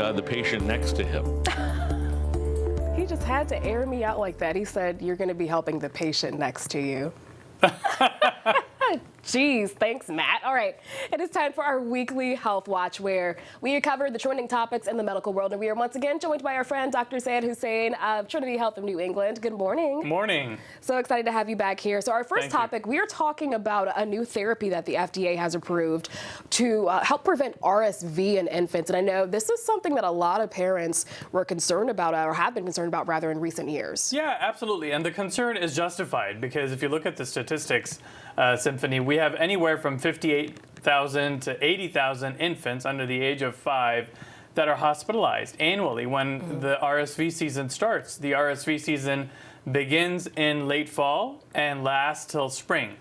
the patient next to him. He just had to air me out like that. He said, you're going to be helping the patient next to you. Jeez, thanks, Matt. All right, it is time for our weekly Health Watch, where we cover the trending topics in the medical world. And we are once again joined by our friend, Dr. Syed Hussain of Trinity Health of New England. Good morning. Morning. So excited to have you back here. So our first topic, we are talking about a new therapy that the FDA has approved to help prevent RSV in infants. And I know this is something that a lot of parents were concerned about, or have been concerned about rather in recent years. Yeah, absolutely. And the concern is justified, because if you look at the statistics, Symphony, we have anywhere from 58,000 to 80,000 infants under the age of 5 that are hospitalized annually when the RSV season starts. The RSV season begins in late fall and lasts till spring.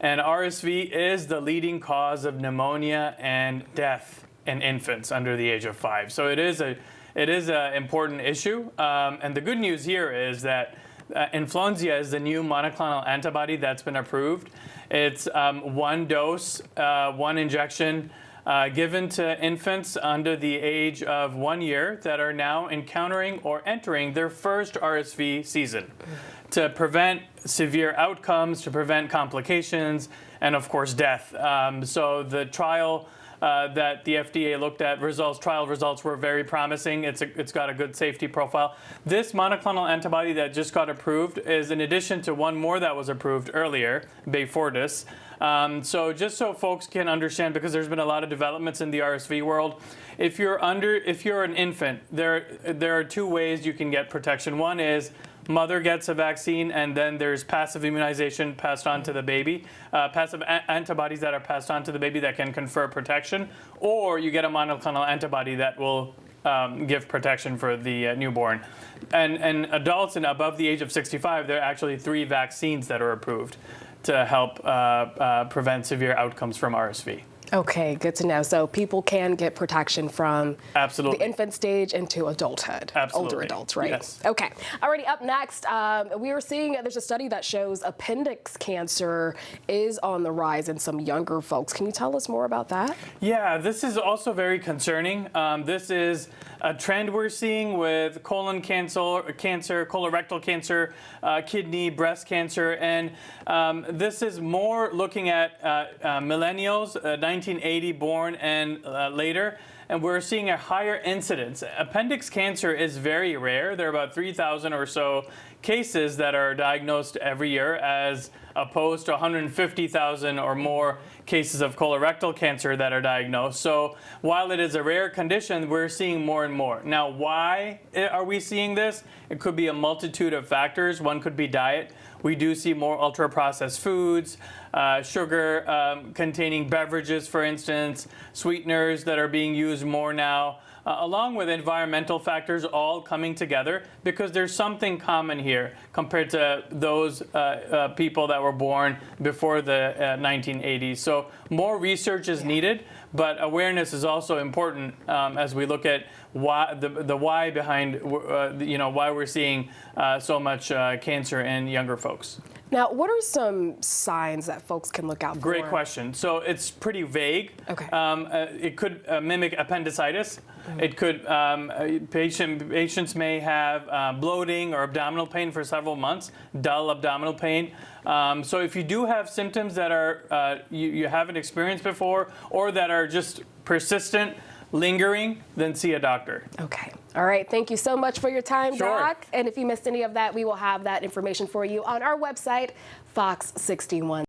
And RSV is the leading cause of pneumonia and death in infants under the age of 5. So it is an important issue. And the good news here is that Influenza is the new monoclonal antibody that's been approved. It's one dose, one injection given to infants under the age of 1 year that are now encountering or entering their first RSV season to prevent severe outcomes, to prevent complications, and of course death. So the trial that the FDA looked at, trial results were very promising. It's got a good safety profile. This monoclonal antibody that just got approved is in addition to one more that was approved earlier, Beyfortus. So just so folks can understand, because there's been a lot of developments in the RSV world, if you're an infant, there are two ways you can get protection. One is mother gets a vaccine, and then there's passive immunization passed on to the baby, passive antibodies that are passed on to the baby that can confer protection, or you get a monoclonal antibody that will give protection for the newborn. And adults and above the age of 65, there are actually 3 vaccines that are approved to help prevent severe outcomes from RSV. Okay, good to know. So people can get protection from Absolutely. the infant stage into adulthood. Absolutely. Older adults, right? Yes. Okay. Already up next, we are seeing there's a study that shows appendix cancer is on the rise in some younger folks. Can you tell us more about that? Yeah, this is also very concerning. This is a trend we're seeing with colon cancer, colorectal cancer, kidney, breast cancer, and this is more looking at millennials, 1980 born and later, and we're seeing a higher incidence. Appendix cancer is very rare. There are about 3,000 or so cases that are diagnosed every year, as opposed to 150,000 or more cases of colorectal cancer that are diagnosed. So while it is a rare condition, we're seeing more and more. Now, why are we seeing this? It could be a multitude of factors. One could be diet. We do see more ultra-processed foods, sugar-containing beverages, for instance, sweeteners that are being used more now, along with environmental factors all coming together, because there's something common here compared to those people that were born before the 1980s. So more research is needed, but awareness is also important as we look at why the why behind why we're seeing so much cancer in younger folks. Now, what are some signs that folks can look out for? Great question. So it's pretty vague. Okay. It could mimic appendicitis. It could, patients may have bloating or abdominal pain for several months, dull abdominal pain. So if you do have symptoms that are you haven't experienced before, or that are just persistent, lingering, then see a doctor. Okay. All right. Thank you so much for your time, Sure. Doc. And if you missed any of that, we will have that information for you on our website, Fox 61.